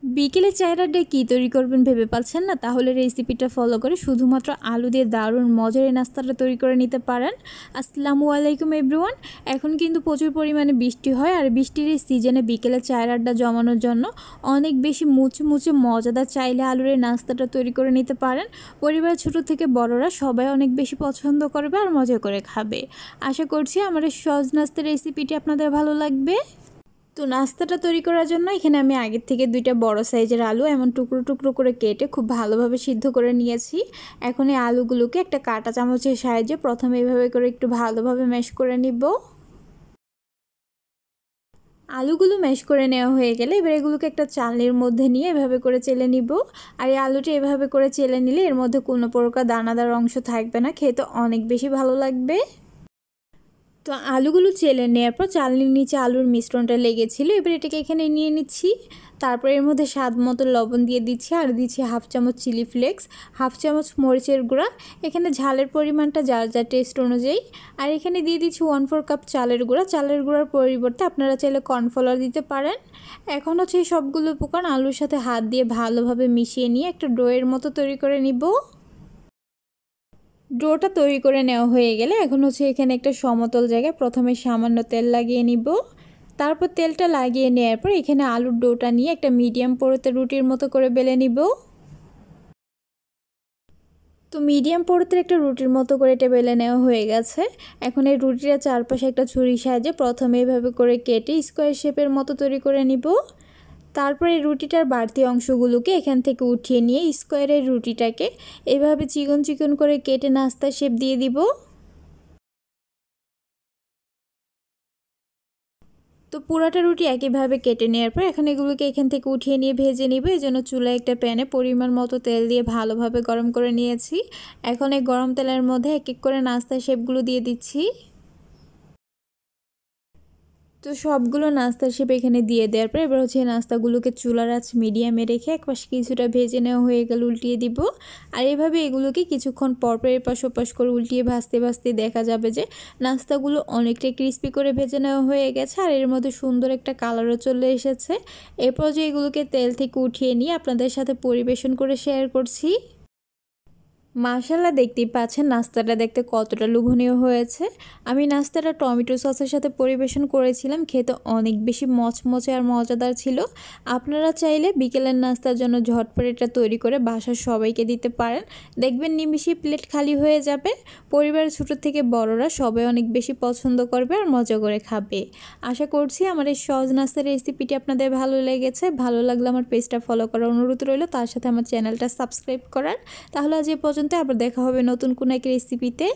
বিকেলে চায়ের আড্ডায় কী তৈরি করবেন ভেবে পাচ্ছেন না? তাহলে রেসিপিটা ফলো করে শুধুমাত্র আলু দিয়ে দারুণ মজার এই নাস্তাটা তৈরি করে নিতে পারেন। আসসালামু আলাইকুম এভরিওয়ান। এখন কিন্তু প্রচুর পরিমাণে বৃষ্টি হয়, আর বৃষ্টির এই সিজনে বিকেলে চায়ের আড্ডা জমানোর জন্য অনেক বেশি মুচমুচে মজাদার চাইলে আলুর এই নাস্তাটা তৈরি করে নিতে পারেন। পরিবারের ছোট থেকে বড়রা সবাই অনেক বেশি পছন্দ করবে আর মজা করে খাবে। আশা করছি আমার এই সহজ নাস্তার রেসিপিটি আপনাদের ভালো লাগবে। তো নাস্তাটা তৈরি করার জন্য এখানে আমি আগের থেকে 2টা বড় সাইজের আলু এমন টুকরো টুকরো করে কেটে খুব ভালোভাবে সিদ্ধ করে নিয়েছি। এখন এই আলুগুলোকে একটা কাঁটা চামচের সাহায্যে প্রথমে এইভাবে করে একটু ভালোভাবে ম্যাশ করে নিব। আলুগুলো ম্যাশ করে নেওয়া হয়ে গেলে এবার এগুলোকে একটা চালনির মধ্যে নিয়ে এভাবে করে চেলে নিব। আর এই আলুটা এভাবে করে চেলে নিলে এর মধ্যে কোনো প্রকার দানাদার অংশ থাকবে না, খেতে অনেক বেশি ভালো লাগবে। তো আলুগুলো চেলে নেওয়ার পর চালনির নিচে আলুর মিশ্রণটা লেগেছিল, এবার এটাকে এখানে নিয়ে নিচ্ছি। তারপর এর মধ্যে স্বাদ মতো লবণ দিয়ে দিচ্ছি, আর দিচ্ছি হাফ চামচ চিলি ফ্লেক্স, হাফ চামচ মরিচের গুঁড়া। এখানে ঝালের পরিমাণটা যার যার টেস্ট অনুযায়ী। আর এখানে দিয়ে দিচ্ছি 1/4 কাপ চালের গুঁড়া। চালের গুঁড়ার পরিবর্তে আপনারা চাইলে কর্নফ্লাওয়ার দিতে পারেন। এখন হচ্ছে এই সবগুলো উপকরণ আলুর সাথে হাত দিয়ে ভালোভাবে মিশিয়ে নিয়ে একটা ডোয়ের মতো তৈরি করে নিব। ডোটা তৈরি করে নেওয়া হয়ে গেলে এখন হচ্ছে এখানে একটা সমতল জায়গায় প্রথমে সামান্য তেল লাগিয়ে নিব। তারপর তেলটা লাগিয়ে নেওয়ার পর এখানে আলুর ডোটা নিয়ে একটা মিডিয়াম পরোতে রুটির মতো করে বেলে নিব। তো মিডিয়াম পরোতের একটা রুটির মতো করে এটা বেলে নেওয়া হয়ে গেছে। এখন এই রুটিটা চারপাশে একটা ছুরির সাহায্যে প্রথমে এভাবে করে কেটে স্কোয়ার শেপের মতো তৈরি করে নিব। তারপর এই রুটিটার বাড়তি অংশগুলোকে এখান থেকে উঠিয়ে নিয়ে স্কোয়ারের রুটিটাকে এভাবে চিকন চিকন করে কেটে নাস্তার শেপ দিয়ে দিব। তো পুরাটা রুটি একইভাবে কেটে নেওয়ার পর এখন এগুলোকে এখান থেকে উঠিয়ে নিয়ে ভেজে নিব। এই জন্য চুলায় একটা প্যানে পরিমাণ মতো তেল দিয়ে ভালোভাবে গরম করে নিয়েছি। এখন এই গরম তেলের মধ্যে এক এক করে নাস্তার শেপগুলো দিয়ে দিচ্ছি। তো সবগুলো নাস্তার শেপ এখানে দিয়ে দেওয়ার পর এবার হচ্ছে নাস্তাগুলোকে চুলার আঁচ মিডিয়ামে রেখে একপাশে কিছুটা ভেজে নেওয়া হয়ে গেলে উল্টিয়ে দিব। আর এভাবে এগুলোকে কিছুক্ষণ পরপর এপাশ ওপাশ করে উল্টিয়ে ভাজতে ভাজতে দেখা যাবে যে নাস্তাগুলো অনেকটা ক্রিস্পি করে ভেজে নেওয়া হয়ে গেছে, আর এর মধ্যে সুন্দর একটা কালারও চলে এসেছে। এরপর যে এগুলোকে তেল থেকে উঠিয়ে নিয়ে আপনাদের সাথে পরিবেশন করে শেয়ার করছি। মাশাআল্লাহ, দেখতেই পাচ্ছেন নাস্তাটা দেখতে কতটা লোভনীয় হয়েছে। আমি নাস্তাটা টমেটো সসের সাথে পরিবেশন করেছিলাম, খেতে অনেক বেশি মচমচে আর মজাদার ছিল। আপনারা চাইলে বিকেলের নাস্তার জন্য ঝটপট এটা তৈরি করে বাসার সবাইকে দিতে পারেন। দেখবেন নিমিষেই প্লেট খালি হয়ে যাবে। পরিবারের ছোট থেকে বড়রা সবাই অনেক বেশি পছন্দ করবে আর মজা করে খাবে। আশা করছি আমার এই সহজ নাস্তার রেসিপিটি আপনাদের ভালো লেগেছে। ভালো লাগলে আমার পেজটা ফলো করার অনুরোধ রইল, তার সাথে আমার চ্যানেলটা সাবস্ক্রাইব করার। তাহলে আজ এ পর্যন্ত, আবার দেখা হবে নতুন কোনো এক রেসিপিতে।